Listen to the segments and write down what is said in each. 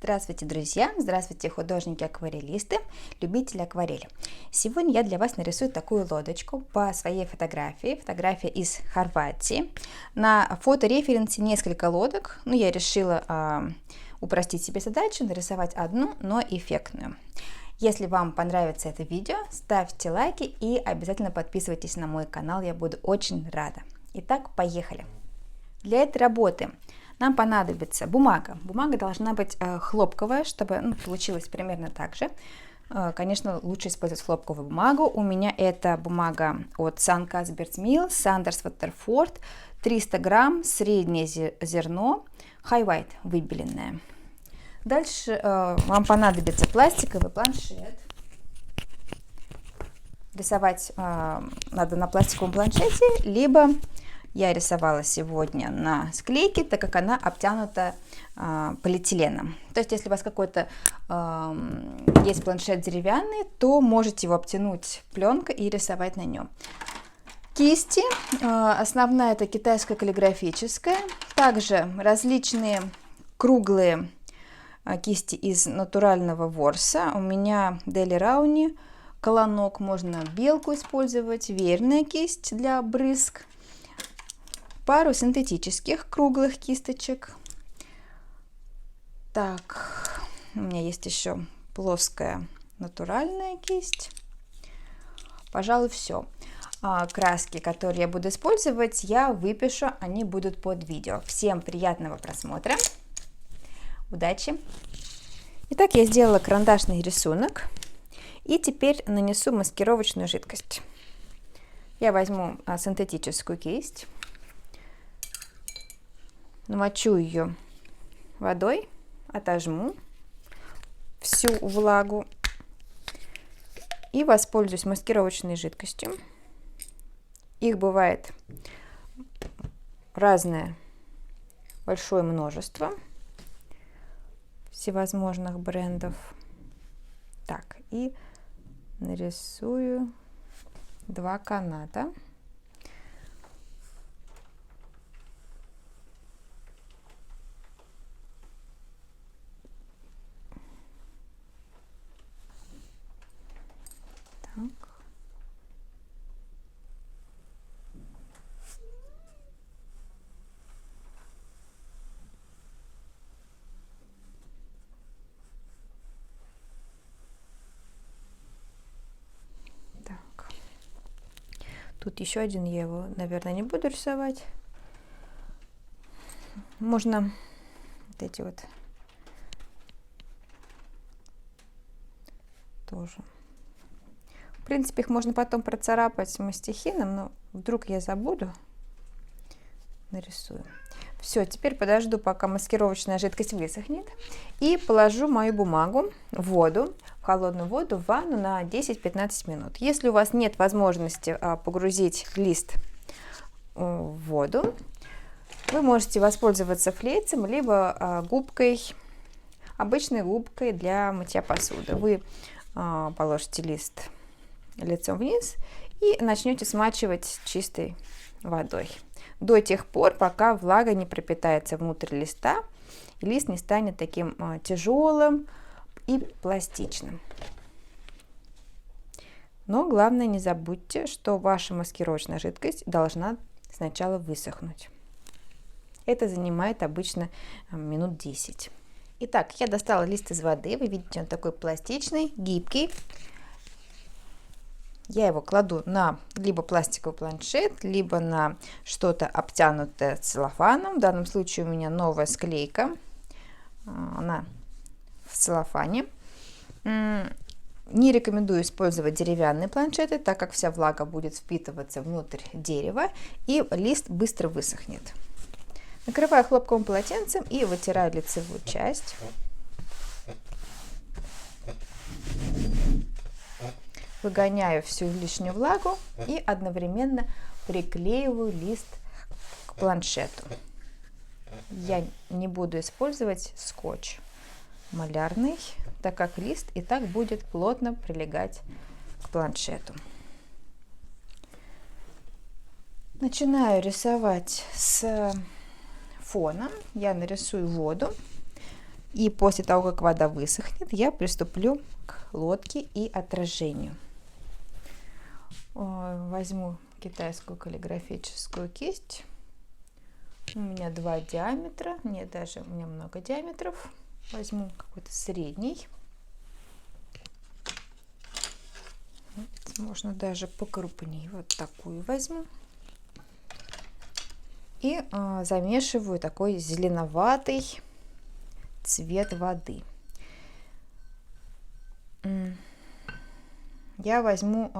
Здравствуйте, друзья! Здравствуйте, художники-акварелисты, любители акварели. Сегодня я для вас нарисую такую лодочку по своей фотографии. Фотография из Хорватии. На фотореференсе несколько лодок, но я решила упростить себе задачу, нарисовать одну, но эффектную. Если вам понравится это видео, ставьте лайки и обязательно подписывайтесь на мой канал, я буду очень рада. Итак, поехали! Для этой работы нам понадобится бумага. Бумага должна быть хлопковая, чтобы получилось примерно так же. Конечно, лучше использовать хлопковую бумагу. У меня это бумага от St. Cuthbert's Mills, Sanders Waterford, 300 грамм, среднее зерно, high white, выбеленное. Дальше вам понадобится пластиковый планшет. Рисовать надо на пластиковом планшете, либо я рисовала сегодня на склейке, так как она обтянута полиэтиленом. То есть, если у вас какой-то есть планшет деревянный, то можете его обтянуть пленкой и рисовать на нем. Кисти. Основная это китайская каллиграфическая. Также различные круглые кисти из натурального ворса. У меня Дели Рауни, колонок, можно белку использовать, веерная кисть для брызг. Пару синтетических круглых кисточек. Так, у меня есть еще плоская натуральная кисть. Пожалуй, все. Краски, которые я буду использовать, я выпишу, они будут под видео. Всем приятного просмотра. Удачи! Итак, я сделала карандашный рисунок. И теперь нанесу маскировочную жидкость. Я возьму синтетическую кисть. Намочу ее водой, отожму всю влагу и воспользуюсь маскировочной жидкостью. Их бывает разное, большое множество всевозможных брендов. Так, и нарисую 2 каната. Тут еще один, я его, наверное, не буду рисовать. Можно вот эти вот тоже. В принципе, их можно потом процарапать мастихином, но вдруг я забуду, нарисую. Все, теперь подожду, пока маскировочная жидкость высохнет, и положу мою бумагу в воду, в холодную воду, в ванну на 10-15 минут. Если у вас нет возможности погрузить лист в воду, вы можете воспользоваться флейцем, либо губкой, обычной губкой для мытья посуды. Вы положите лист лицом вниз и начнете смачивать чистой водой. До тех пор, пока влага не пропитается внутрь листа, и лист не станет таким тяжелым и пластичным. Но главное, не забудьте, что ваша маскировочная жидкость должна сначала высохнуть. Это занимает обычно минут 10. Итак, я достала лист из воды. Вы видите, он такой пластичный, гибкий. Я его кладу на либо пластиковый планшет, либо на что-то обтянутое целлофаном. В данном случае у меня новая склейка. Она в целлофане. Не рекомендую использовать деревянные планшеты, так как вся влага будет впитываться внутрь дерева и лист быстро высохнет. Накрываю хлопковым полотенцем и вытираю лицевую часть. Выгоняю всю лишнюю влагу и одновременно приклеиваю лист к планшету. Я не буду использовать скотч малярный, так как лист и так будет плотно прилегать к планшету. Начинаю рисовать с фоном. Я нарисую воду. И после того, как вода высохнет, я приступлю к лодке и отражению. Возьму китайскую каллиграфическую кисть. У меня 2 диаметра, нет, даже у меня много диаметров. Возьму какой-то средний. Можно даже покрупнее. Вот такую возьму. И замешиваю такой зеленоватый цвет воды. Я возьму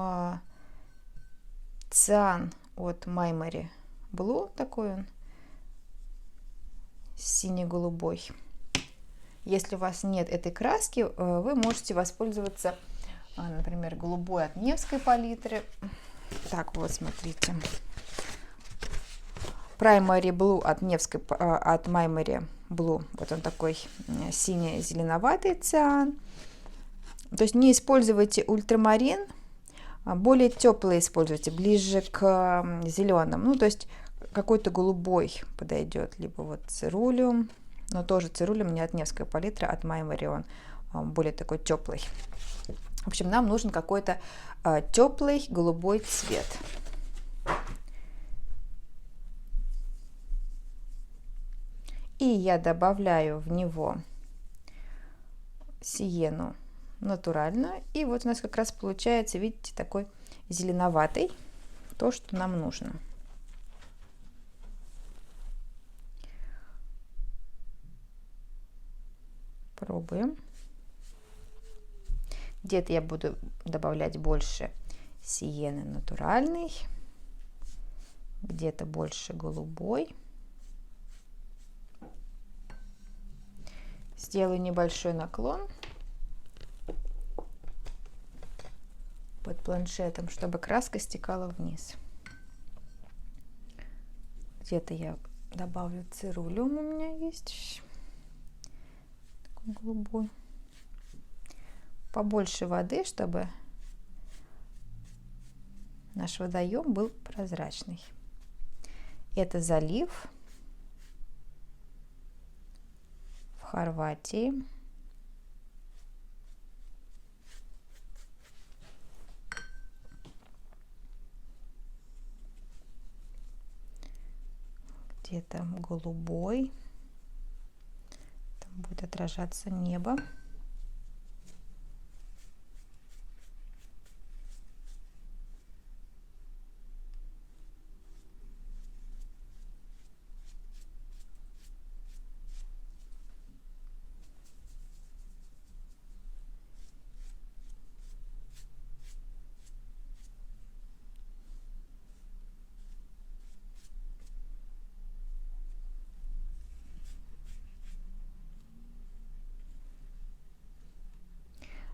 циан от Meimory Blue, такой он синий-голубой. Если у вас нет этой краски, вы можете воспользоваться, например, голубой от Невской палитры. Так, вот, смотрите. Primary Blue от Невской, от Meimory Blue. Вот он такой синий-зеленоватый циан. То есть не используйте ультрамарин, более теплые используйте, ближе к зеленым. Ну, то есть какой-то голубой подойдет, либо вот цирулиум, но тоже цирулиум не от Невской палитры, от Meimory, он более такой теплый. В общем, нам нужен какой-то теплый голубой цвет. И я добавляю в него сиену натуральную. И вот у нас как раз получается, видите, такой зеленоватый, то, что нам нужно. Пробуем. Где-то я буду добавлять больше сиены натуральной, где-то больше голубой. Сделаю небольшой наклон под планшетом, чтобы краска стекала вниз. Где-то я добавлю цирулиум, у меня есть такой голубой. Побольше воды, чтобы наш водоем был прозрачный. Это залив в Хорватии. Где-то голубой. Там будет отражаться небо.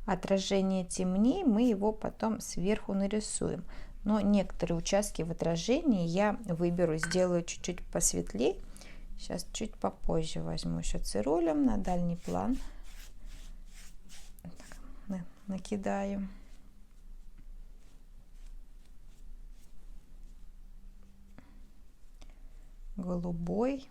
Отражение темнее, мы его потом сверху нарисуем. Но некоторые участки в отражении я выберу, сделаю чуть-чуть посветлее. Сейчас чуть попозже возьму еще цирулем на дальний план. Так, накидаю. Голубой.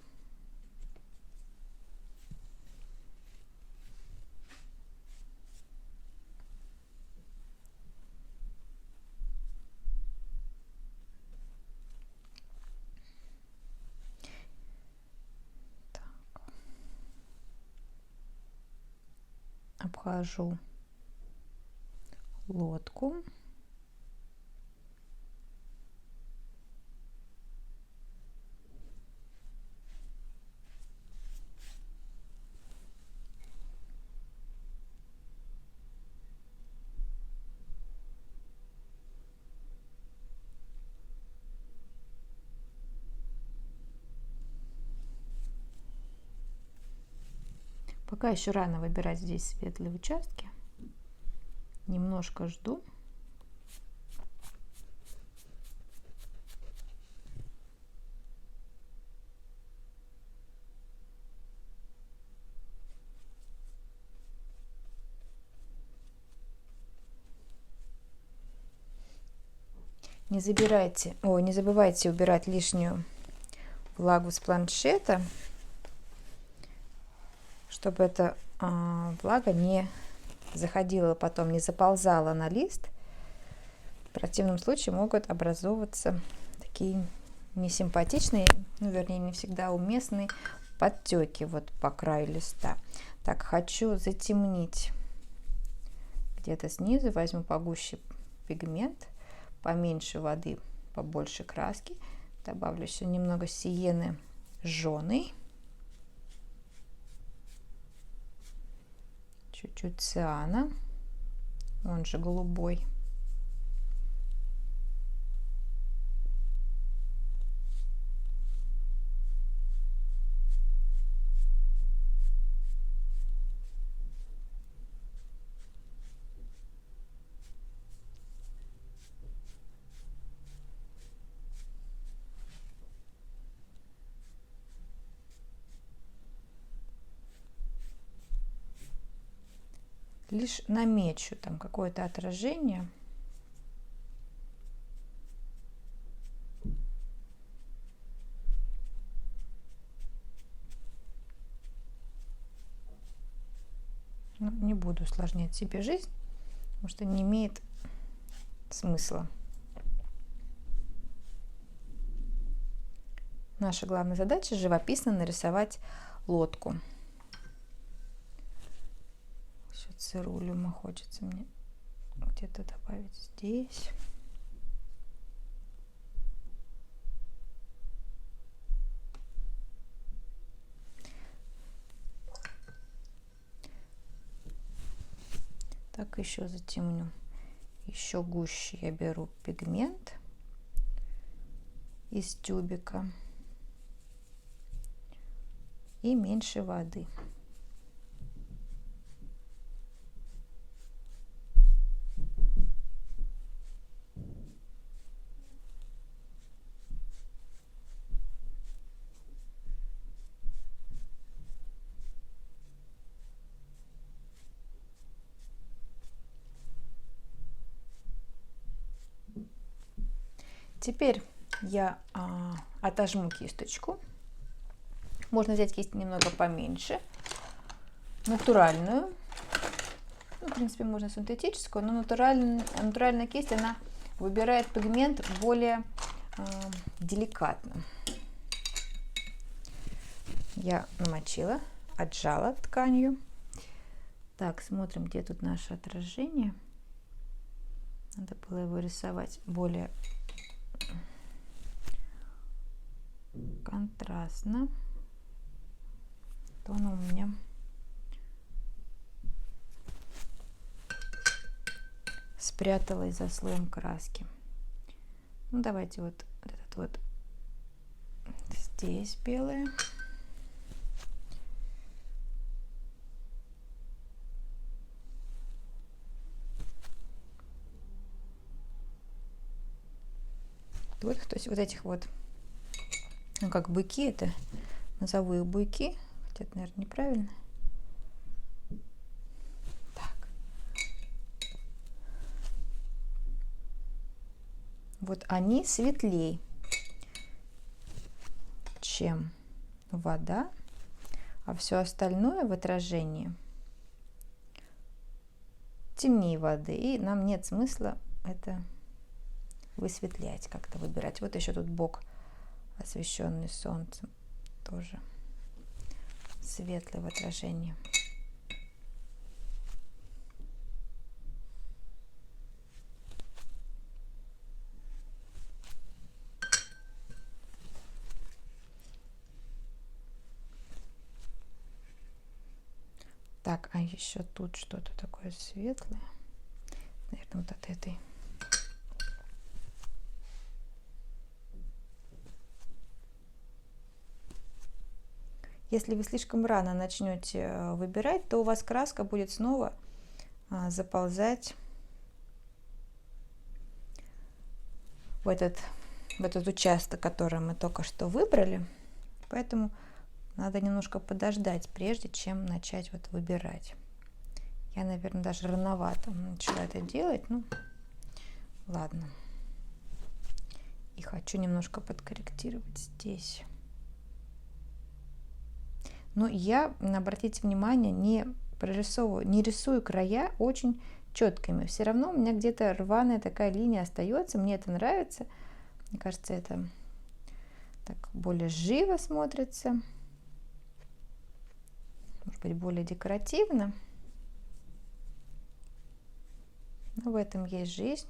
Обхожу лодку. Пока еще рано выбирать здесь светлые участки. Немножко жду. Не забывайте убирать лишнюю влагу с планшета, чтобы эта влага не заходила потом, не заползала на лист. В противном случае могут образовываться такие несимпатичные, ну, вернее, не всегда уместные подтеки вот по краю листа. Так, хочу затемнить где-то снизу, возьму погуще пигмент, поменьше воды, побольше краски, добавлю еще немного сиены жженой, чуть-чуть циана, он же голубой. Лишь намечу там какое-то отражение. Но не буду усложнять себе жизнь, потому что не имеет смысла. Наша главная задача — живописно нарисовать лодку. Еще цирулиума хочется мне где-то добавить здесь. Так, еще затемню. Еще гуще я беру пигмент из тюбика и меньше воды. Теперь я отожму кисточку. Можно взять кисть немного поменьше, натуральную. Ну, в принципе, можно синтетическую, но натуральная кисть, она выбирает пигмент более деликатно. Я намочила, отжала тканью. Так, смотрим, где тут наше отражение. Надо было его рисовать более контрастно. То оно у меня спряталось за слоем краски. Ну, давайте вот этот вот здесь белое. Вот, то есть вот этих вот, ну, как быки, это назову их буйки, хотя это, наверное, неправильно. Так. Вот они светлее, чем вода, а все остальное в отражении темнее воды, и нам нет смысла это высветлять, как-то выбирать. Вот еще тут бок, освещенный солнцем, тоже светлый в отражении. Так, а еще тут что-то такое светлое. Наверное, вот от этой. Если вы слишком рано начнете выбирать, то у вас краска будет снова заползать в этот участок, который мы только что выбрали. Поэтому надо немножко подождать, прежде чем начать вот выбирать. Я, наверное, даже рановато начала это делать. Ну, ладно. И хочу немножко подкорректировать здесь. Но я, обратите внимание, не рисую края очень четкими. Все равно у меня где-то рваная такая линия остается. Мне это нравится. Мне кажется, это так более живо смотрится. Может быть, более декоративно. Но в этом есть жизнь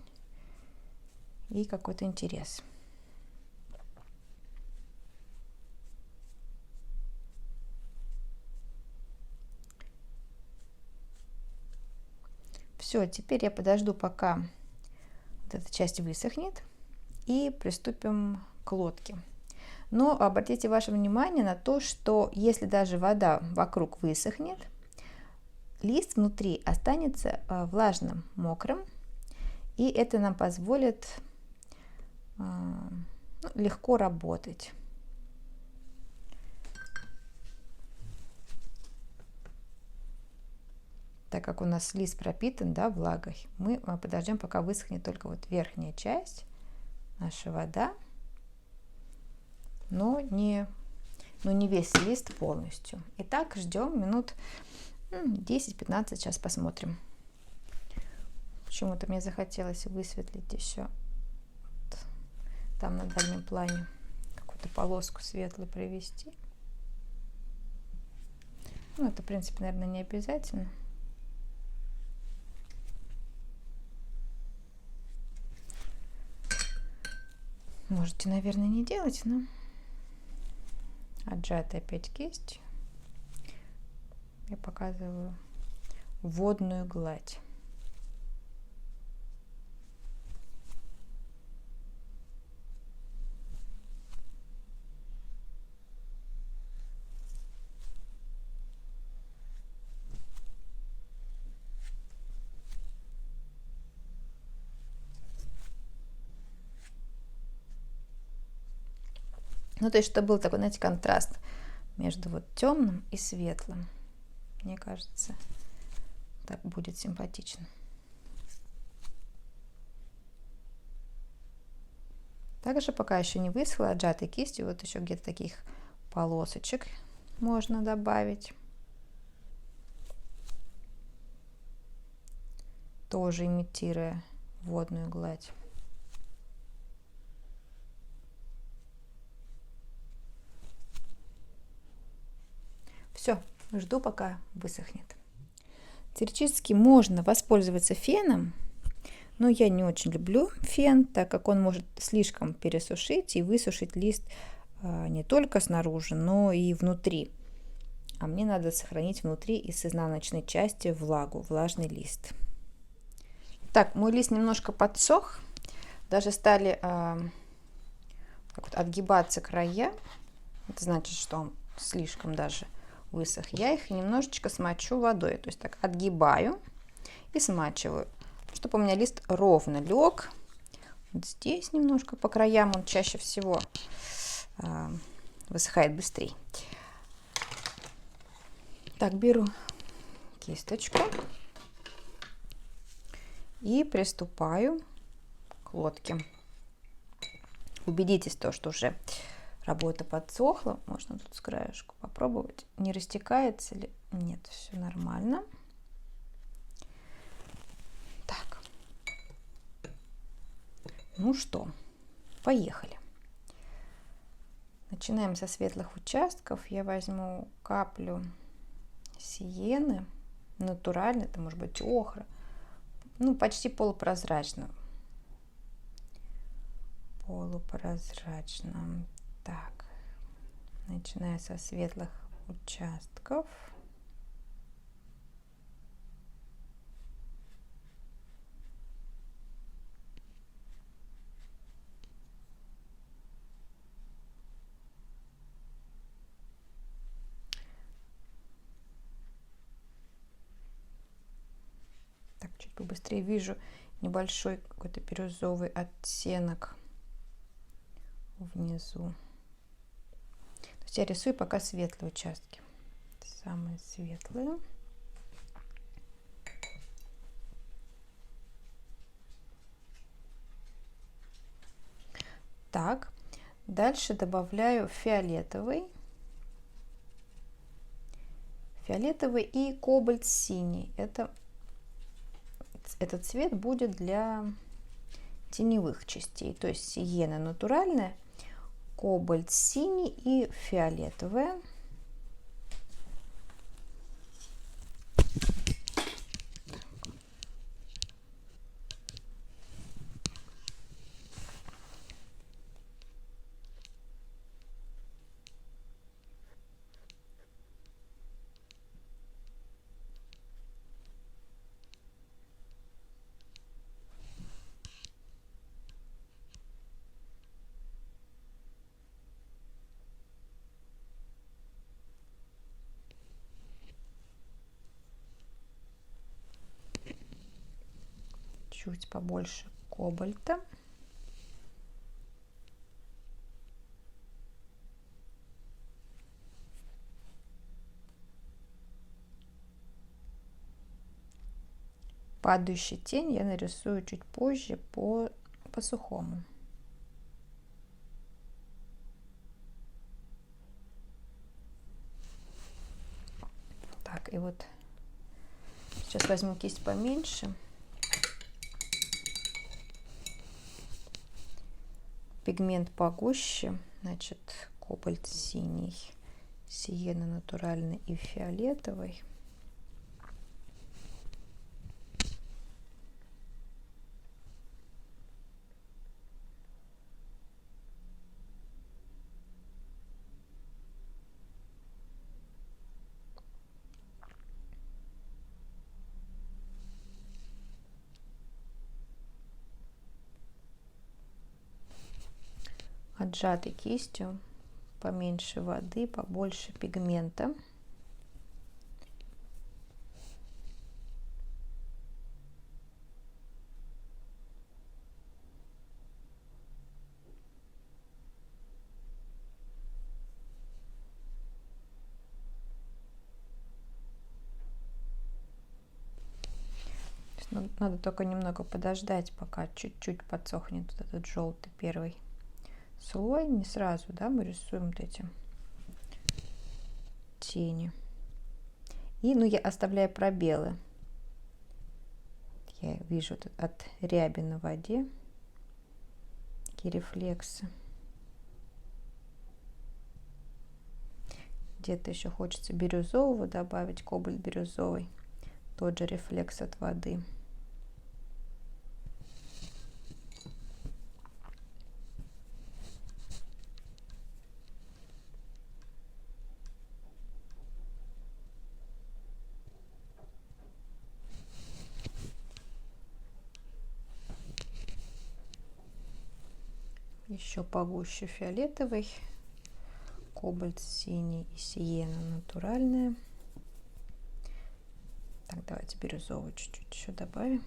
и какой-то интерес. Все, теперь я подожду, пока вот эта часть высохнет, и приступим к лодке. Но обратите ваше внимание на то, что если даже вода вокруг высохнет, лист внутри останется влажным, мокрым, и это нам позволит легко работать. Так как у нас лист пропитан, да, влагой, мы подождем, пока высохнет только вот верхняя часть, наша вода, но не весь лист полностью. Итак, ждем минут 10-15, сейчас посмотрим. Почему-то мне захотелось высветлить еще вот там на дальнем плане какую-то полоску светлую привести. Ну, это, в принципе, наверное, не обязательно. Можете, наверное, не делать, но отжатая опять кисть. Я показываю водную гладь. Ну, то есть, чтобы был такой, знаете, контраст между вот темным и светлым. Мне кажется, так будет симпатично. Также, пока еще не высохла, отжатой кистью, вот еще где-то таких полосочек можно добавить. Тоже имитируя водную гладь. Все, жду, пока высохнет. Теоретически можно воспользоваться феном, но я не очень люблю фен, так как он может слишком пересушить и высушить лист не только снаружи, но и внутри. А мне надо сохранить внутри и с изнаночной части влагу, влажный лист. Так, мой лист немножко подсох, даже стали так вот отгибаться края. Это значит, что он слишком даже высох. Я их немножечко смочу водой, то есть так отгибаю и смачиваю, чтобы у меня лист ровно лег. Вот здесь немножко по краям он чаще всего высыхает быстрее. Так, беру кисточку и приступаю к лодке. Убедитесь, что уже работа подсохла. Можно тут с краешку попробовать, не растекается ли. Нет, все нормально. Так. Ну что, поехали. Начинаем со светлых участков. Я возьму каплю сиены, натуральной, это может быть охра, ну почти полупрозрачно. Так, начиная со светлых участков. Так, чуть побыстрее вижу небольшой какой-то бирюзовый оттенок внизу. То есть я рисую пока светлые участки. Самые светлые. Так, дальше добавляю фиолетовый. фиолетовый и кобальт синий. Этот цвет будет для теневых частей, то есть сиена натуральная, кобальт синий и фиолетовая. Чуть побольше кобальта. Падающую тень я нарисую чуть позже по сухому. Так, и вот сейчас возьму кисть поменьше. Пигмент погуще, значит, кобальт синий, сиена натуральный и фиолетовый. Отжатой кистью, поменьше воды, побольше пигмента. Надо только немного подождать, пока чуть-чуть подсохнет вот этот желтый первый слой. Не сразу, да, мы рисуем вот эти тени. И, ну, я оставляю пробелы. Я вижу тут от ряби на воде такие рефлексы. Где-то еще хочется бирюзового добавить, кобальт бирюзовый. Тот же рефлекс от воды. Еще погуще фиолетовый, кобальт синий и сиена натуральная. Так, давайте бирюзовый чуть-чуть еще добавим.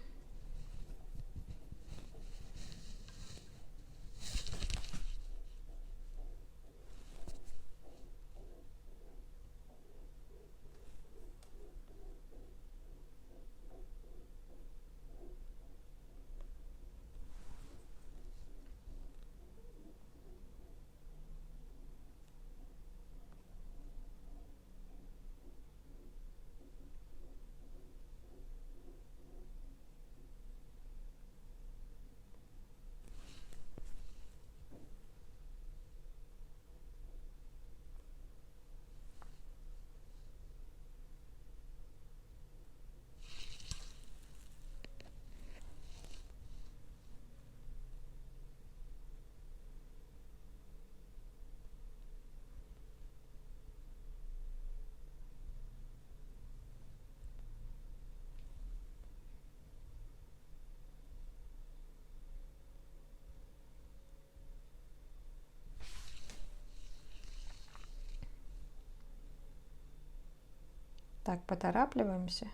Так, поторапливаемся.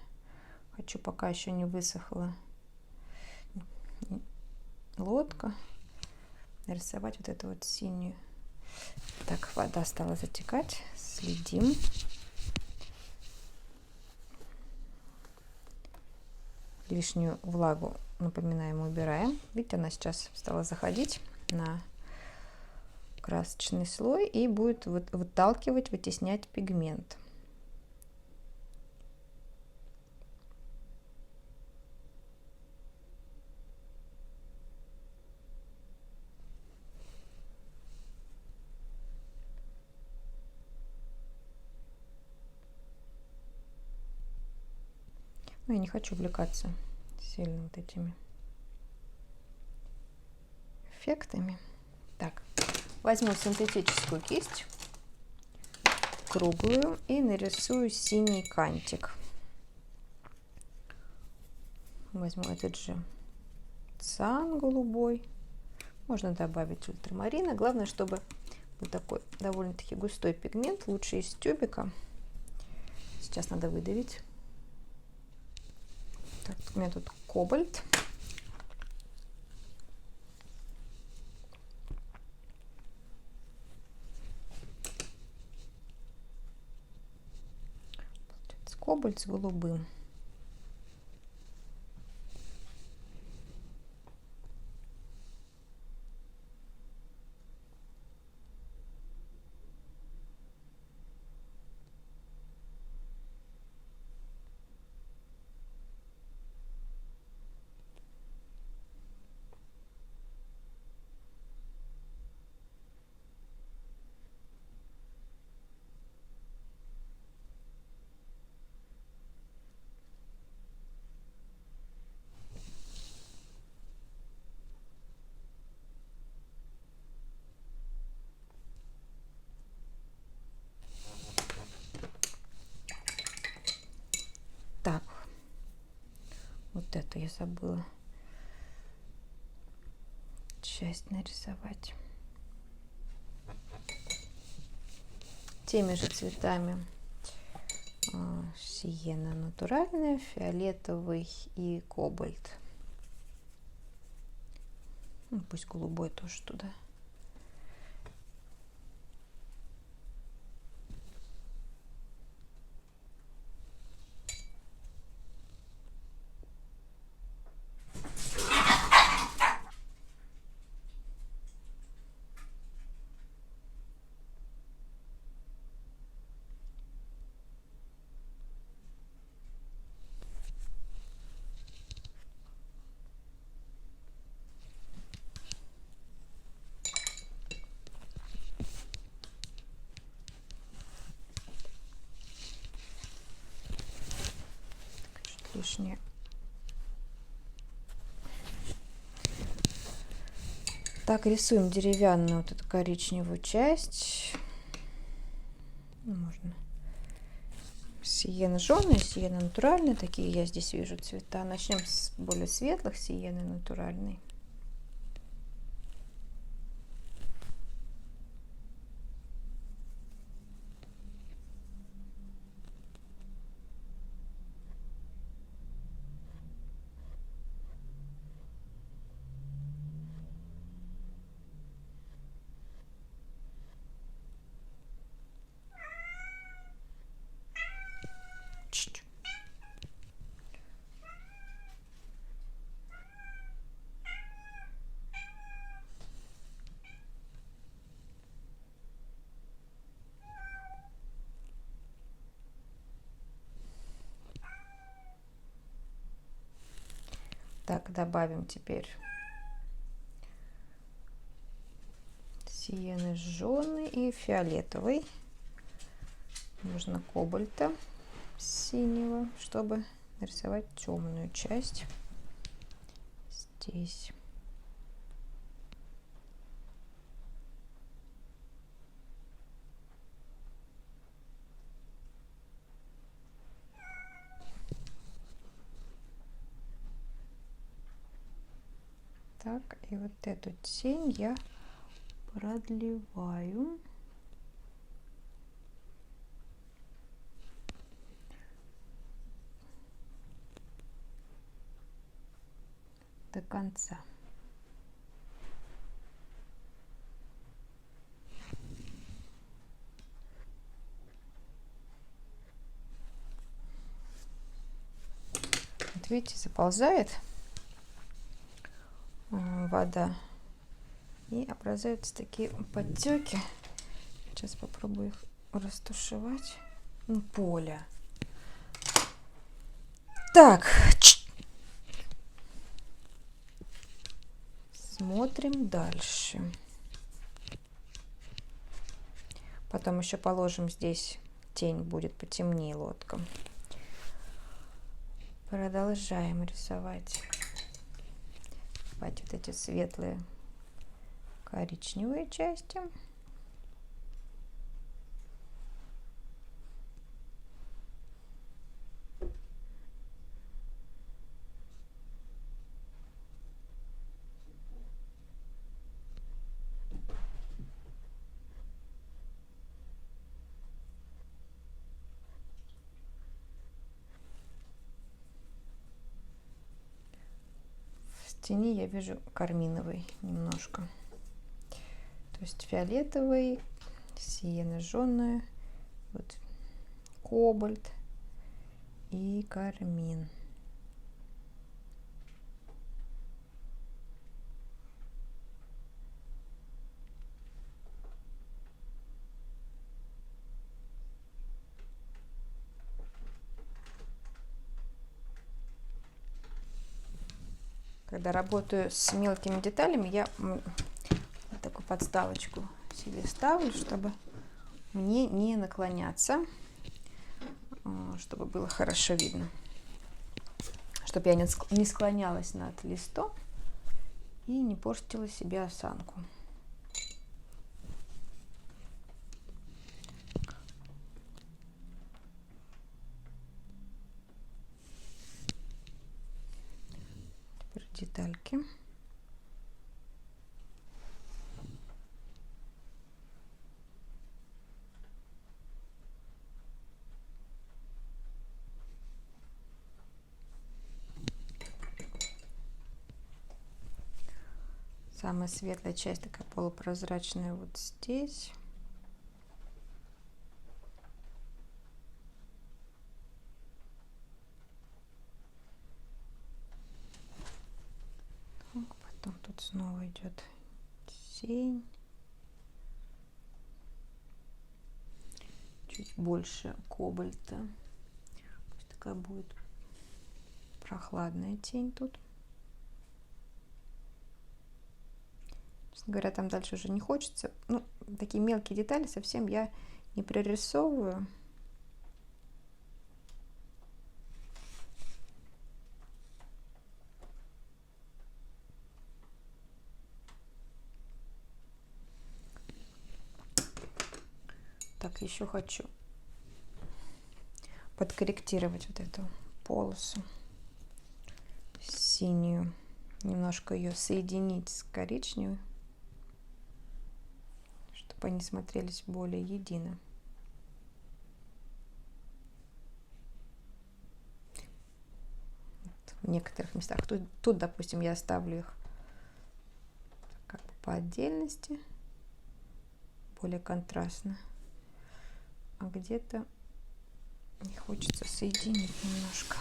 Хочу, пока еще не высохла лодка, нарисовать вот эту вот синюю. Так, вода стала затекать. Следим. Лишнюю влагу, напоминаем, убираем. Видите, она сейчас стала заходить на красочный слой и будет выталкивать, вытеснять пигмент. Ну, я не хочу увлекаться сильно вот этими эффектами. Так, возьму синтетическую кисть, круглую, и нарисую синий кантик. Возьму этот же циан голубой. Можно добавить ультрамарина. Главное, чтобы был такой довольно-таки густой пигмент. Лучше из тюбика. Сейчас надо выдавить. Так, у меня тут кобальт. Кобальт с голубым. Так, вот эту я забыла часть нарисовать. Теми же цветами сиена натуральная, фиолетовый и кобальт. Ну, пусть голубой тоже туда. Лишнее. Так, рисуем деревянную вот эту коричневую часть. Можно сиена жженая, сиена натуральная. Такие я здесь вижу цвета. Начнем с более светлых, сиены натуральной. Так, добавим теперь сиены жженый и фиолетовый. Нужно кобальта синего, чтобы нарисовать темную часть здесь. Так, и вот эту тень я продлеваю до конца. Вот видите, заползает вода и образуются такие подтеки. Сейчас попробую их растушевать. Ну, поле. Так, смотрим дальше. Потом еще положим здесь тень, будет потемнее лодка. Продолжаем рисовать. Вот эти светлые коричневые части. В тени я вижу карминовый немножко. То есть фиолетовый, сиено-жженое, вот кобальт и кармин. Когда работаю с мелкими деталями, я такую подставочку себе ставлю, чтобы мне не наклоняться, чтобы было хорошо видно, чтобы я не склонялась над листом и не портила себе осанку. Теперь детальки. Самая светлая часть такая полупрозрачная вот здесь. Так, потом тут снова идет тень. Чуть больше кобальта. Пусть такая будет прохладная тень тут. Честно говоря, там дальше уже не хочется. Ну, такие мелкие детали совсем я не прорисовываю. Так, еще хочу подкорректировать вот эту полосу синюю. Немножко ее соединить с коричневой, чтобы они смотрелись более едино. Вот в некоторых местах. Тут, допустим, я оставлю их как бы по отдельности, более контрастно. А где-то не хочется соединить немножко.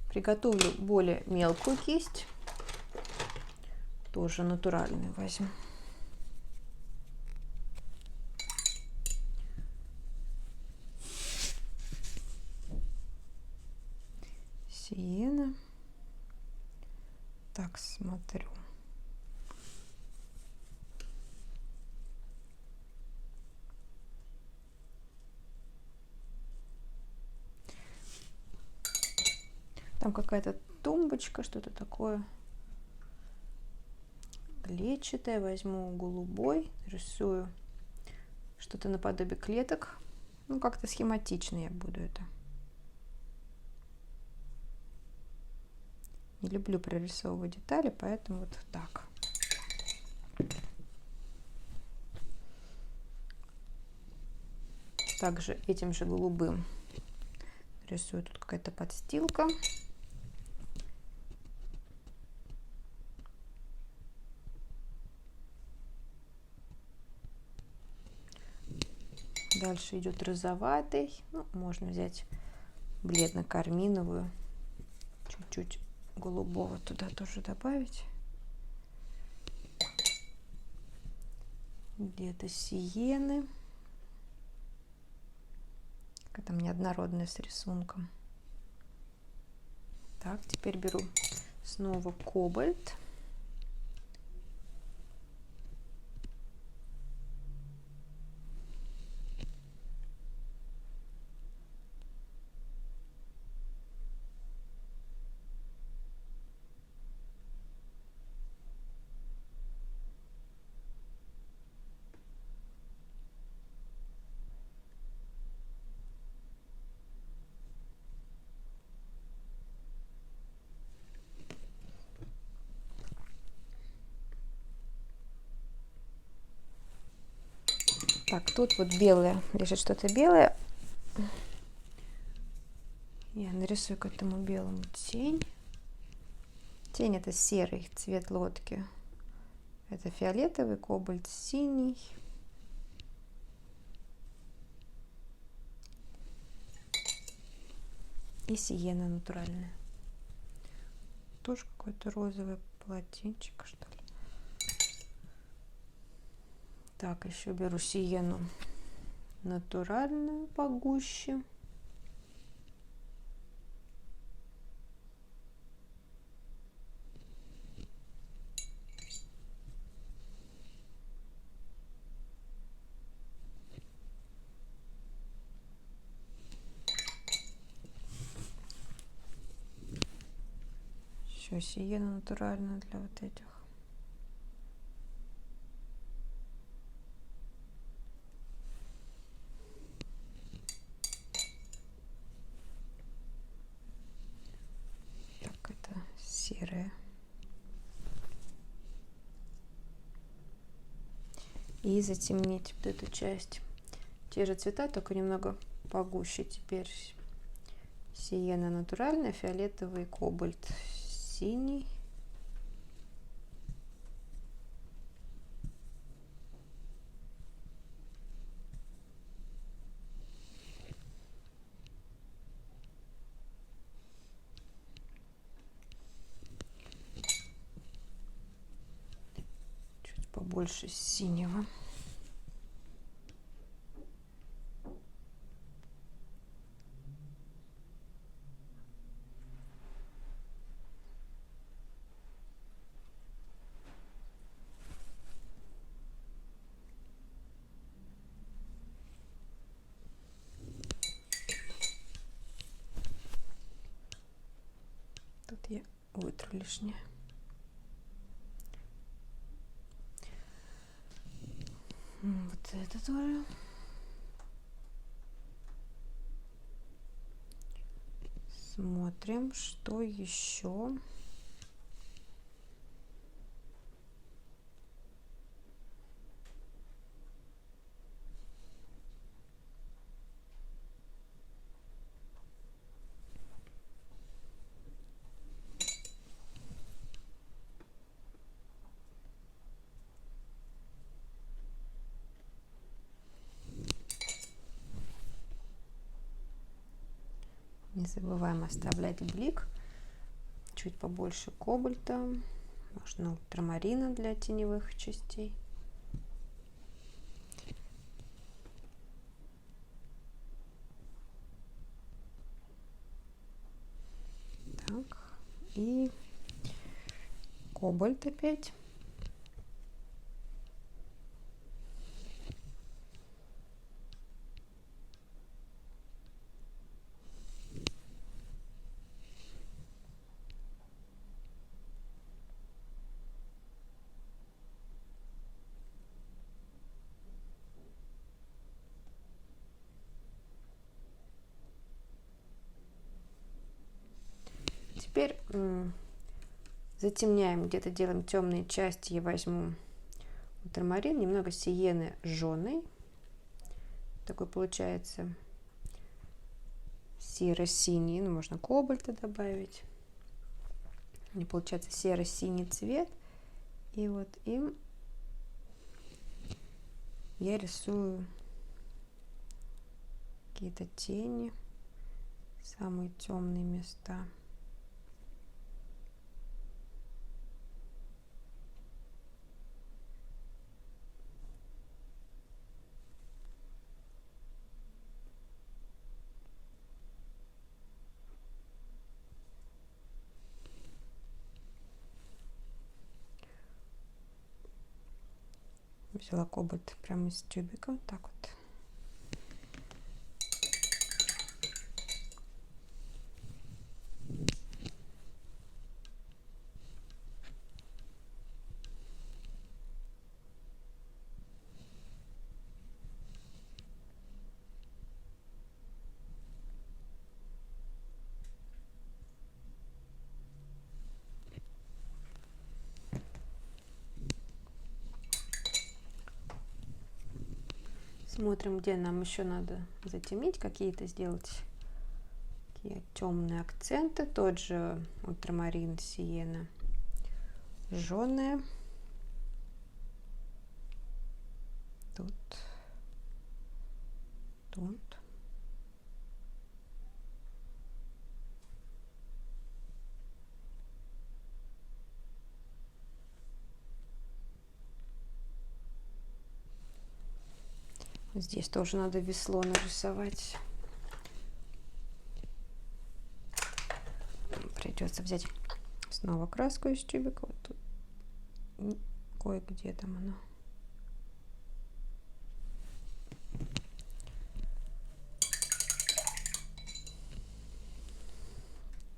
Приготовлю более мелкую кисть, тоже натуральную возьму. Сиена. Так, смотрю. Там какая-то тумбочка, что-то такое клетчатое. Возьму голубой, рисую что-то наподобие клеток. Ну, как-то схематично я буду это. Не люблю прорисовывать детали, поэтому вот так. Также этим же голубым рисую тут какая-то подстилка. Дальше идет розоватый. Ну, можно взять бледно-карминовую. Чуть-чуть голубого туда тоже добавить. Где-то сиены. Какая-то неоднородная с рисунком. Так, теперь беру снова кобальт. Так, тут вот белое, лежит что-то белое. Я нарисую к этому белому тень. Тень — это серый цвет лодки. Это фиолетовый, кобальт синий. И сиена натуральная. Тоже какое-то розовое полотенчик, что ли. Так, еще беру сиену натуральную погуще. Еще сиена натуральная для вот этих. Так, это серая. И затемнить вот эту часть. Те же цвета, только немного погуще. Теперь сиена натуральная, фиолетовый, кобальт синий. Чуть побольше синего. Тут я вытру лишнее. Вот это тоже. Смотрим, что еще. Не забываем оставлять блик. Чуть побольше кобальта. Можно ультрамарина для теневых частей. Так. И кобальт опять. Теперь затемняем, где-то делаем темные части. Я возьму ультрамарин, немного сиены жженой. Такой получается серо-синий, ну, можно кобальта добавить. Не получается серо-синий цвет. И вот им я рисую какие-то тени, самые темные места. Взяла кобальт прямо из тюбика, вот так вот. Смотрим, где нам еще надо затемнить, какие-то сделать такие темные акценты. Тот же ультрамарин, сиена, жженая. Тут, тут. Здесь тоже надо весло нарисовать. Придется взять снова краску из тюбика. Вот тут кое-где там она.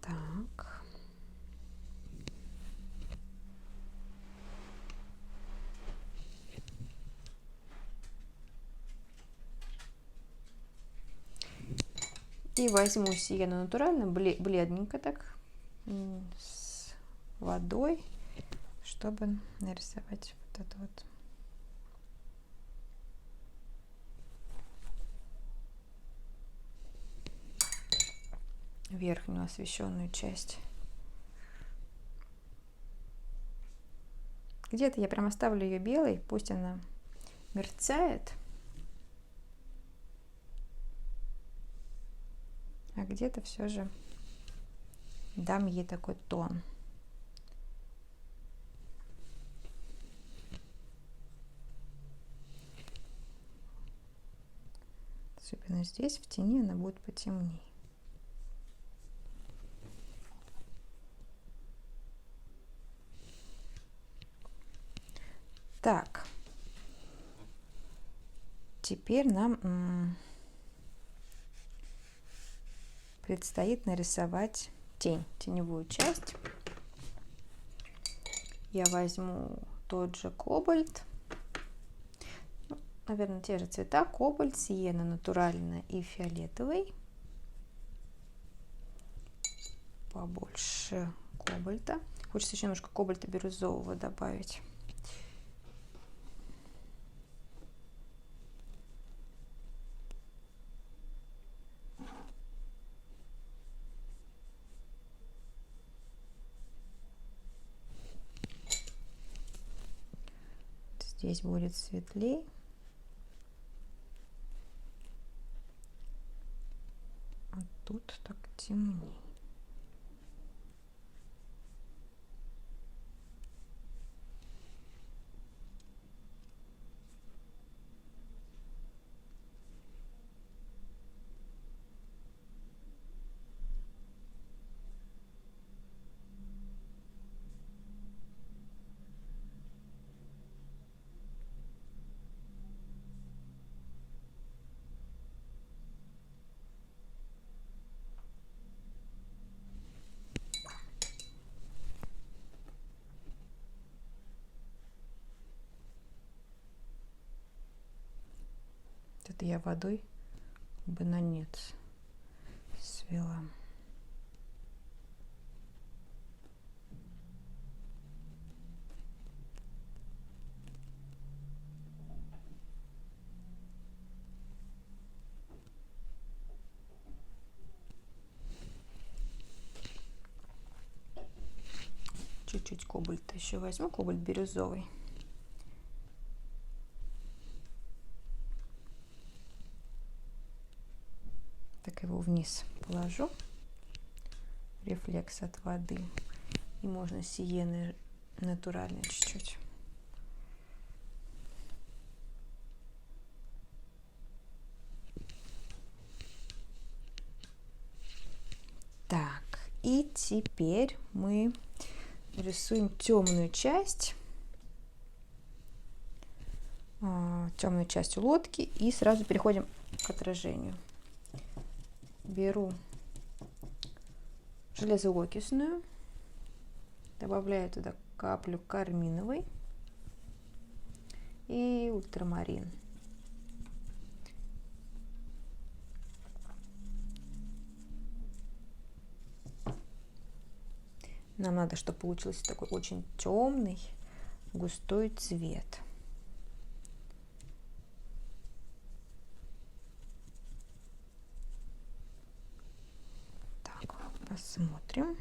Так. И возьму сиену натурально, бледненько так, с водой, чтобы нарисовать вот это вот. Верхнюю освещенную часть. Где-то я прям оставлю ее белой, пусть она мерцает. А где-то все же дам ей такой тон. Особенно здесь, в тени, она будет потемнее. Так. Теперь нам предстоит нарисовать тень, теневую часть. Я возьму тот же кобальт, ну, наверное, те же цвета: кобальт, сиена натуральная и фиолетовый. Побольше кобальта. Хочется еще немножко кобальта бирюзового добавить. Здесь будет светлее. А тут так темнее. Это я водой бы на нет свела. Чуть-чуть кобальта еще возьму, кобальт бирюзовый. Так его вниз положу. Рефлекс от воды. И можно сиены натуральной чуть-чуть. Так, и теперь мы рисуем темную часть. темную часть лодки и сразу переходим к отражению. Беру железоокисную, добавляю туда каплю карминовой и ультрамарин. Нам надо, чтобы получился такой очень темный, густой цвет. Так, посмотрим.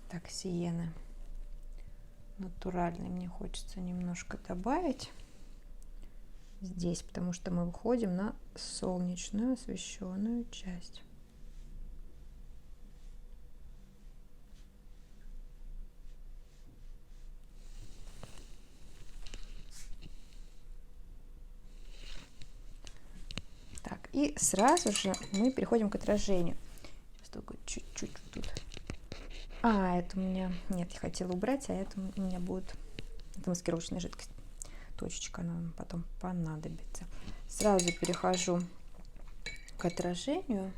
Так, сиены натуральный мне хочется немножко добавить здесь, потому что мы выходим на солнечную освещенную часть. Так, и сразу же мы переходим к отражению. Сейчас только чуть-чуть тут. Это у меня... Нет, я хотела убрать, а это у меня будет... Это маскировочная жидкость. Точечка, она нам потом понадобится. Сразу перехожу к отражению.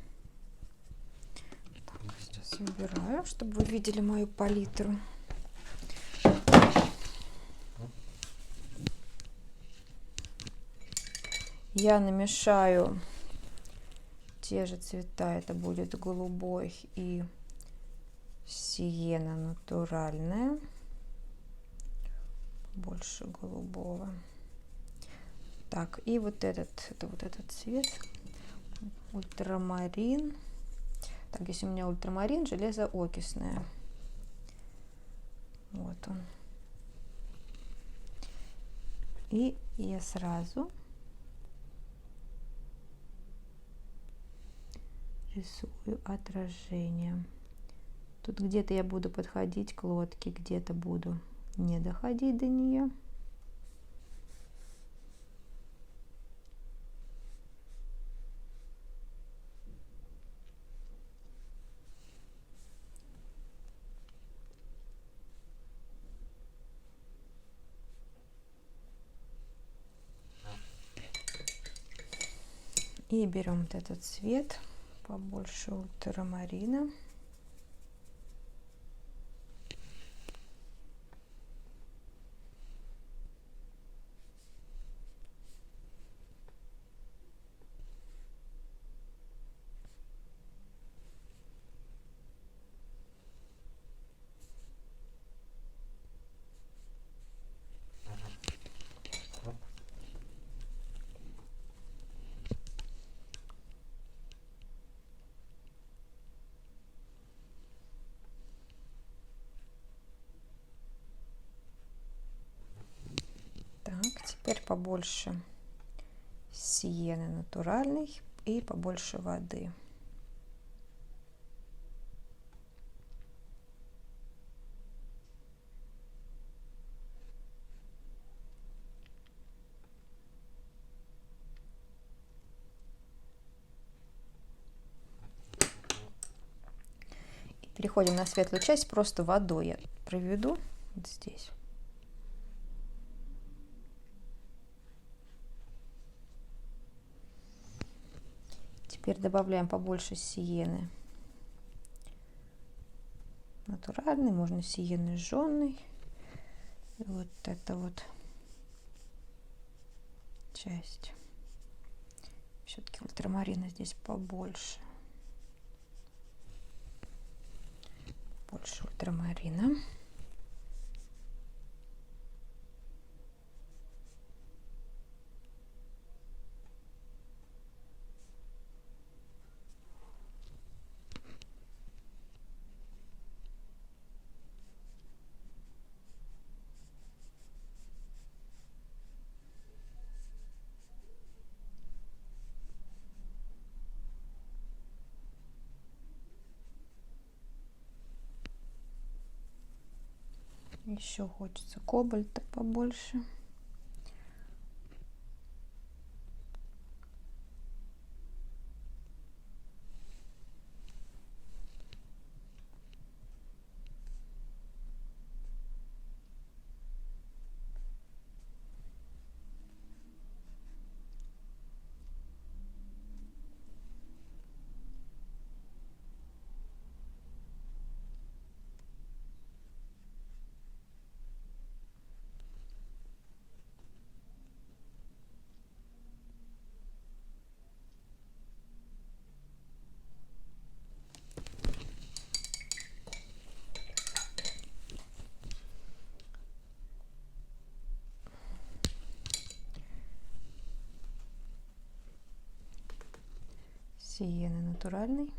Так, сейчас убираю, чтобы вы видели мою палитру. Я намешаю те же цвета. Это будет голубой и сиена натуральная. Больше голубого. Так, и вот этот цвет. Ультрамарин. Так, здесь у меня ультрамарин, железоокисная. Вот он. И я сразу рисую отражение. Тут где-то я буду подходить к лодке, где-то буду не доходить до нее. И берем вот этот цвет, побольше ультрамарина. Теперь побольше сиены натуральной и побольше воды. И переходим на светлую часть, просто водой я проведу вот здесь. Теперь добавляем побольше сиены натуральной, можно сиены жженой. И вот эта вот часть. Все-таки ультрамарина здесь побольше. Больше ультрамарина. Еще хочется кобальта побольше. Сиены натуральный.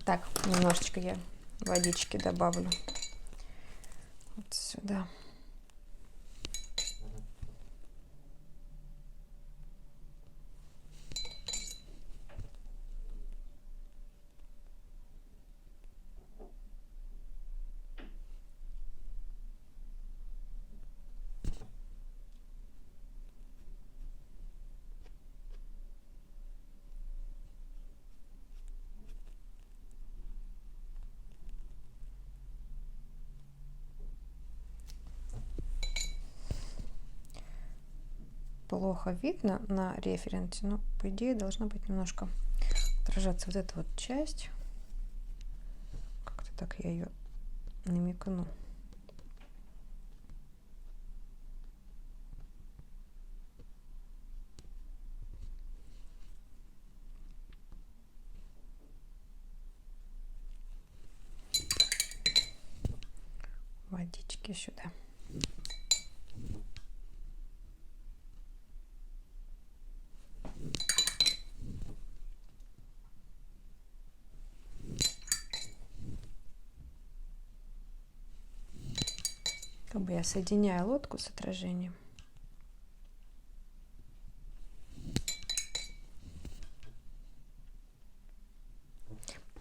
Так, немножечко я водички добавлю вот сюда. Плохо видно на референсе, но по идее должна быть немножко отражаться вот эта вот часть. Как-то так я ее намекну. Водички сюда. Как бы я соединяю лодку с отражением.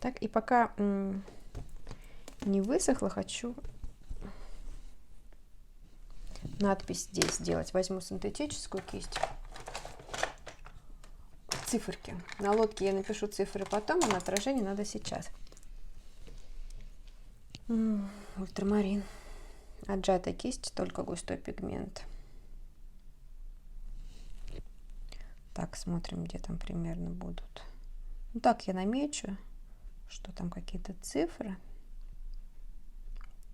Так, и пока не высохло, хочу надпись здесь сделать. Возьму синтетическую кисть. Циферки. На лодке я напишу цифры потом, а на отражение надо сейчас. Ультрамарин. Отжатая кисть, только густой пигмент. Так, смотрим, где там примерно будут. Ну так, я намечу, что там какие-то цифры.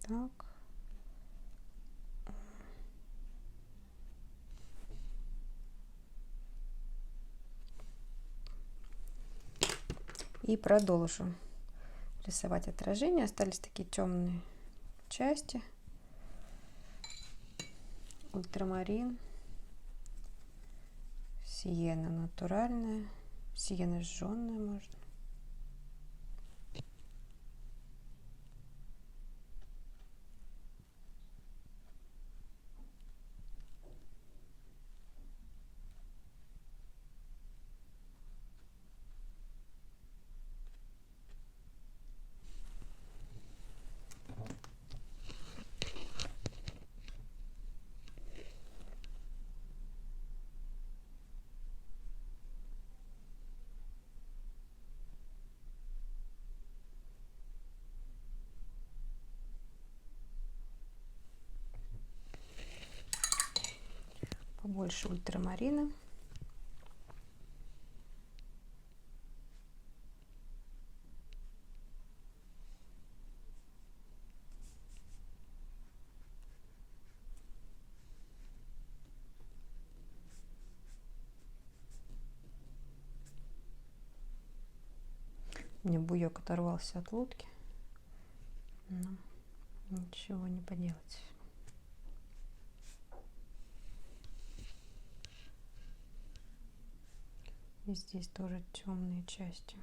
Так. И продолжу рисовать отражение. Остались такие темные части. Ультрамарин. Сиена натуральная. Сиена жженая можно. Побольше ультрамарина. Мне буек оторвался от лодки. Но ничего не поделать. И здесь тоже темные части.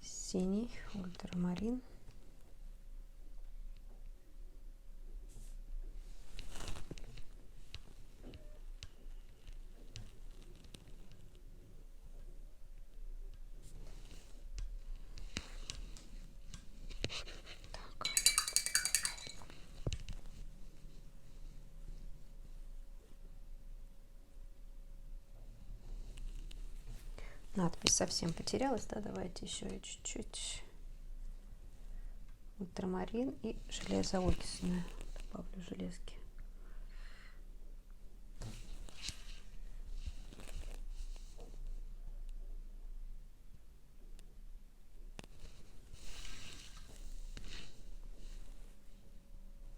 Синий ультрамарин. Так. Надпись совсем потерялась, да? Давайте еще и чуть-чуть. Ультрамарин и железоокисную. Добавлю железки.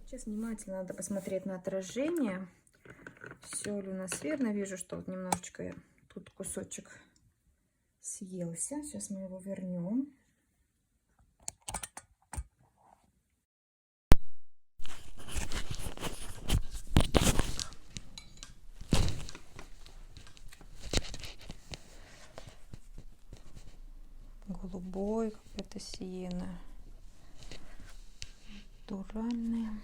Сейчас внимательно надо посмотреть на отражение. Все ли у нас верно. Вижу, что вот немножечко тут кусочек съелся. Сейчас мы его вернем. Голубой какая-то сиена. Натуральная.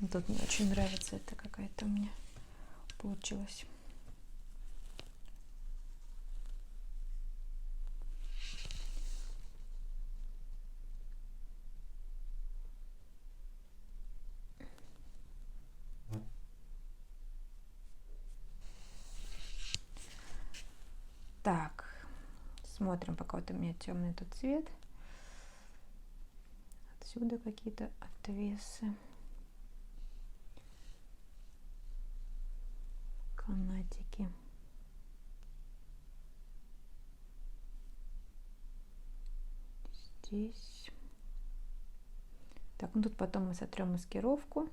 Тут мне очень нравится, это какая-то у меня получилась. Так, смотрим, пока вот у меня темный тут цвет. Отсюда какие-то отвесы. Канатики. Здесь. Так, ну тут потом мы сотрем маскировку.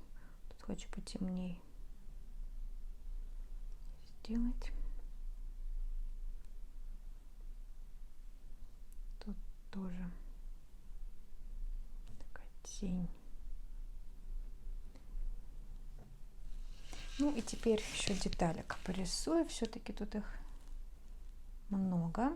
Тут хочу потемнее сделать. Тут тоже такая тень. Ну и теперь еще деталек порисую. Все-таки тут их много.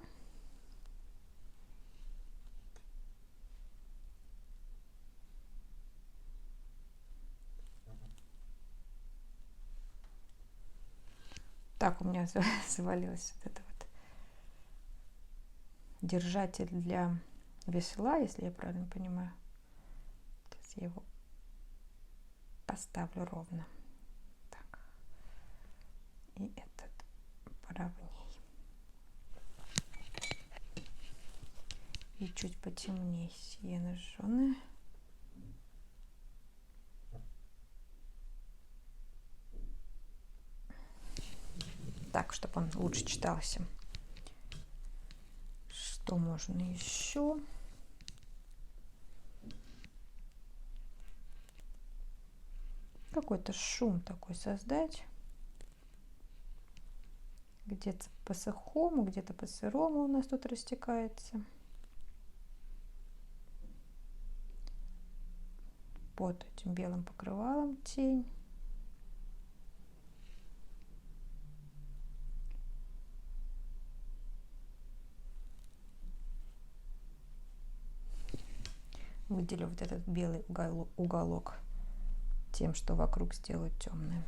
Так, у меня завалилось вот это вот держатель для весла, если я правильно понимаю. Сейчас я его поставлю ровно. Так. И этот поровней. И чуть потемнее сиена жженая. Так, чтобы он лучше читался. Что можно еще? Какой-то шум такой создать. Где-то по сухому, где-то по сырому у нас тут растекается. под этим белым покрывалом тень. Выделю вот этот белый уголок тем, что вокруг сделаю темным.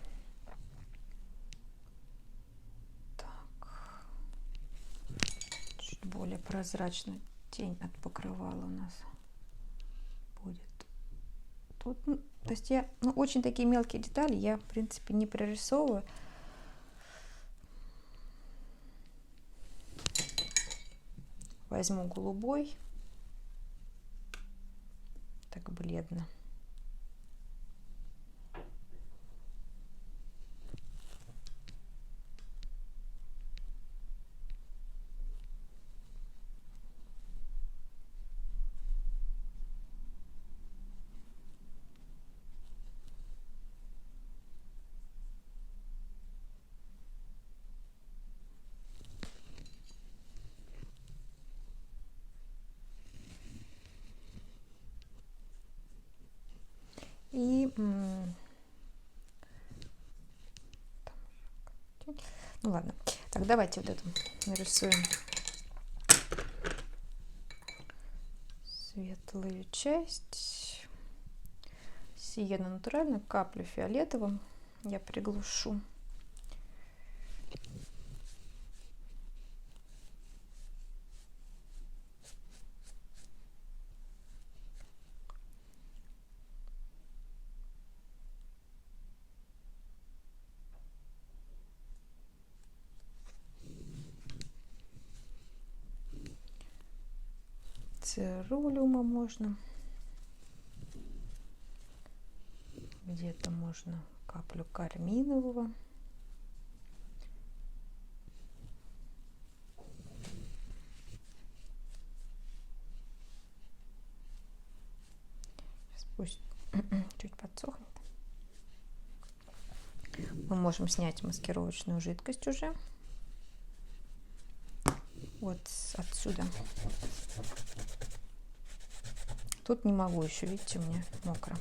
Так. Чуть более прозрачная тень от покрывала у нас будет. Тут, то есть я, очень такие мелкие детали я, в принципе, не прорисовываю. Возьму голубой, так бледно. И ну ладно, так давайте вот эту нарисуем светлую часть. Сиена натурально, каплю фиолетовым я приглушу. Церулиума можно. Где-то можно каплю карминового. Сейчас пусть чуть подсохнет. Мы можем снять маскировочную жидкость уже. Вот отсюда. Тут не могу еще, видите, у меня мокро.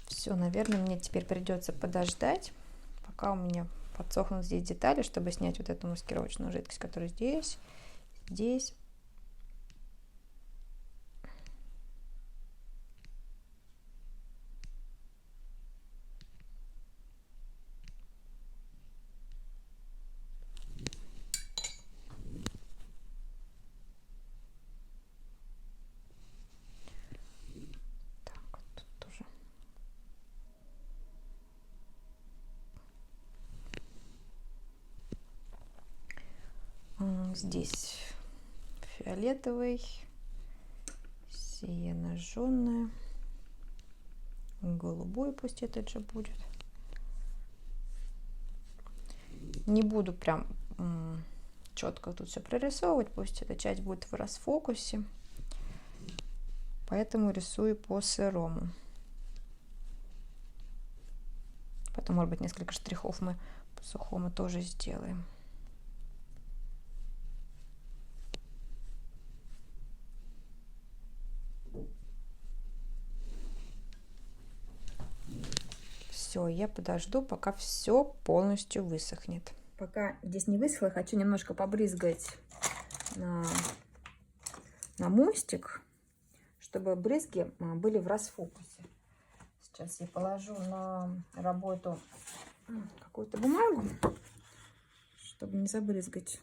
Все, наверное, мне теперь придется подождать, пока у меня подсохнут здесь детали, чтобы снять вот эту маскировочную жидкость, которая здесь, здесь. Здесь фиолетовый, сиена жженая, голубой пусть этот же будет. Не буду прям четко тут все прорисовывать, пусть эта часть будет в расфокусе, поэтому рисую по сырому. Потом, может быть, несколько штрихов мы по сухому тоже сделаем. Все, я подожду, пока все полностью высохнет. Пока здесь не высохло, хочу немножко побрызгать на мостик, чтобы брызги были в расфокусе. Сейчас я положу на работу какую-то бумагу, чтобы не забрызгать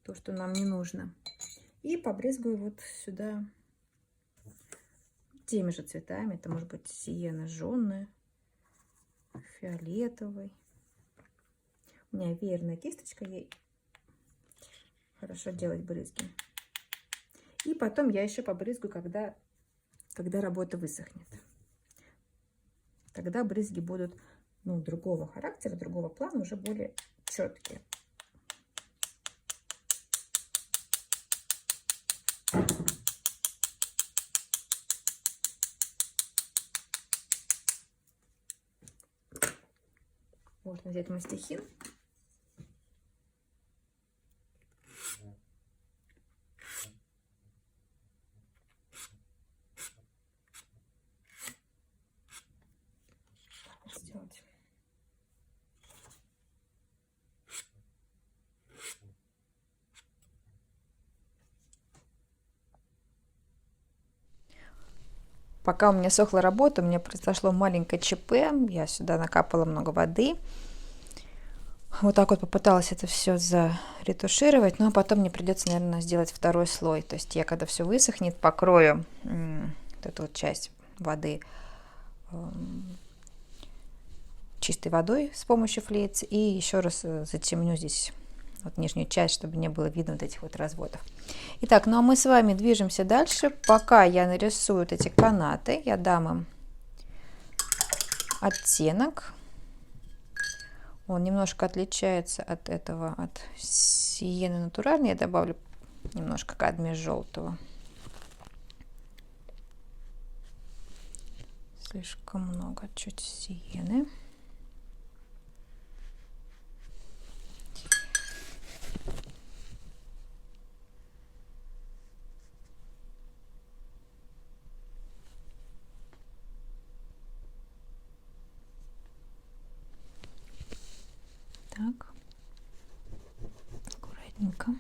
то, что нам не нужно. И побрызгаю вот сюда теми же цветами. Это может быть сиена жженая, фиолетовый. У меня веерная кисточка, ей хорошо делать брызги. И потом я еще побрызгаю, когда работа высохнет. Тогда брызги будут другого характера, другого плана, уже более четкие. Можно взять мастихин. Пока у меня сохла работа, у меня произошло маленькое ЧП, я сюда накапала много воды. Вот так вот попыталась это все заретушировать, но потом мне придется, наверное, сделать второй слой. То есть я, когда все высохнет, покрою вот эту вот часть воды чистой водой с помощью флейц и еще раз затемню здесь вот нижнюю часть, чтобы не было видно вот этих вот разводов. Итак, ну а мы с вами движемся дальше. Пока я нарисую вот эти канаты, я дам им оттенок. Он немножко отличается от этого, от сиены натуральной. Я добавлю немножко кадмия желтого. Слишком много чуть сиены. Так, аккуратненько.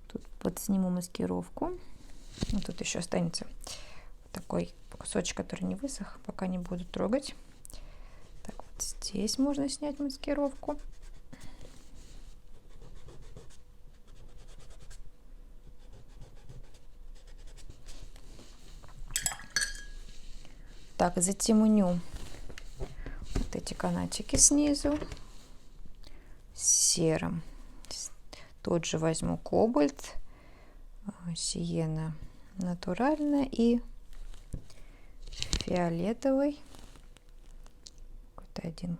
Тут подсниму маскировку. Ну, тут еще останется такой кусочек, который не высох, пока не буду трогать. Так, вот здесь можно снять маскировку. Так, затемню вот эти канатики снизу серым. Тот же возьму кобальт, сиена натуральная и фиолетовый. Какой-то один.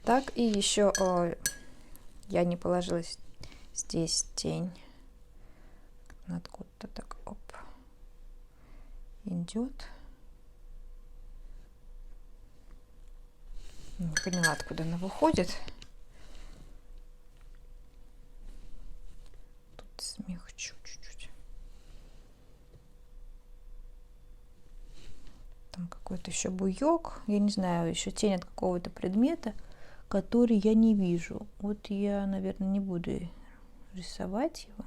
Так, и еще я не положила здесь тень. Откуда-то так, оп, идет. Не поняла, откуда она выходит. Тут смягчу чуть-чуть. Там какой-то еще буек. Я не знаю, еще тень от какого-то предмета, который я не вижу. Вот я, наверное, не буду рисовать его.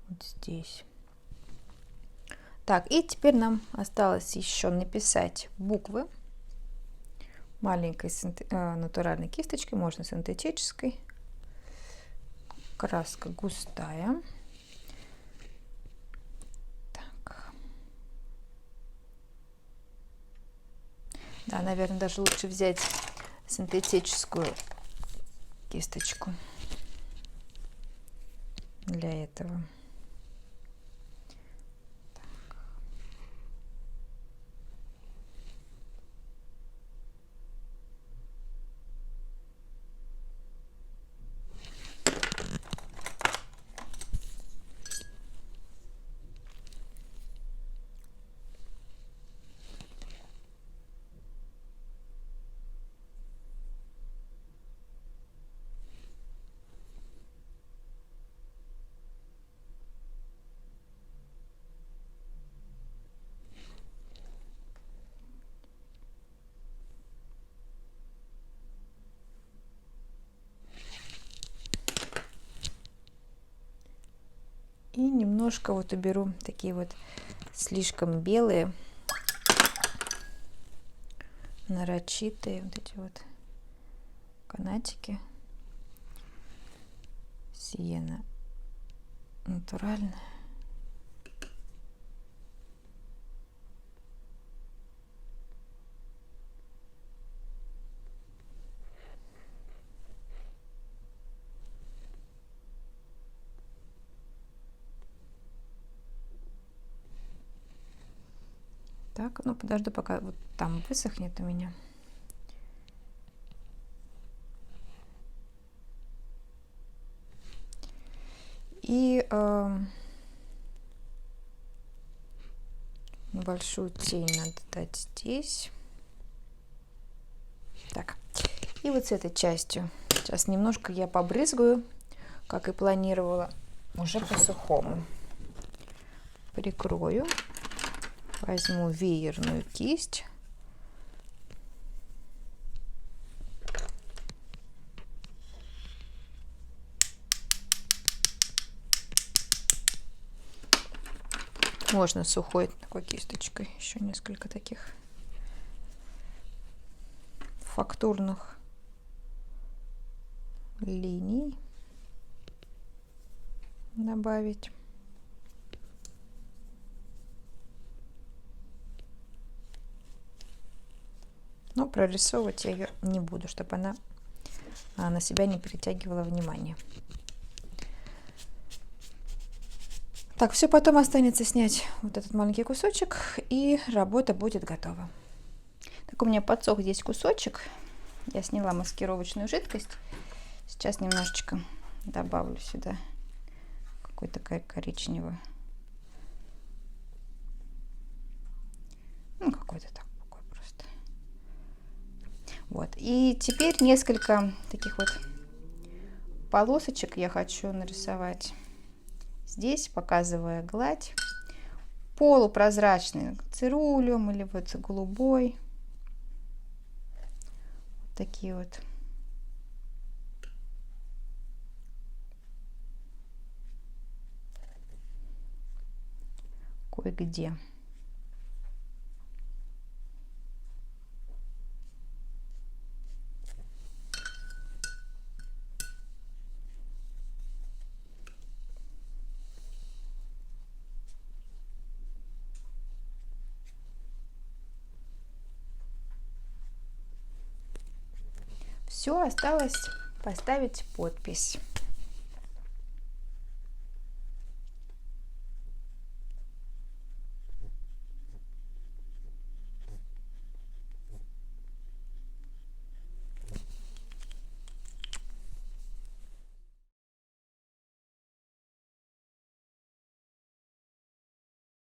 Вот здесь. Так, и теперь нам осталось еще написать буквы маленькой натуральной кисточкой, можно синтетической. Краска густая. Так. Да, наверное, даже лучше взять синтетическую кисточку для этого. И немножко вот уберу такие вот слишком белые, нарочитые вот эти вот канатики. Сиена натуральная. Так, ну подожду, пока вот там высохнет у меня. И Небольшую тень надо дать здесь. Так, и вот с этой частью. Сейчас немножко я побрызгаю, как и планировала, уже по сухому. Прикрою. Возьму веерную кисть. Можно сухой такой кисточкой. Еще несколько таких фактурных линий добавить. Но прорисовывать я ее не буду, чтобы она на себя не перетягивала внимание. Так, все, потом останется снять вот этот маленький кусочек, и работа будет готова. Так, у меня подсох здесь кусочек. Я сняла маскировочную жидкость. Сейчас немножечко добавлю сюда какой-то коричневый. Ну, какой-то такой просто. Вот. И теперь несколько таких вот полосочек я хочу нарисовать. Здесь, показывая гладь, полупрозрачный цирулем или вот голубой. Вот такие вот. Кое-где. Все, осталось поставить подпись.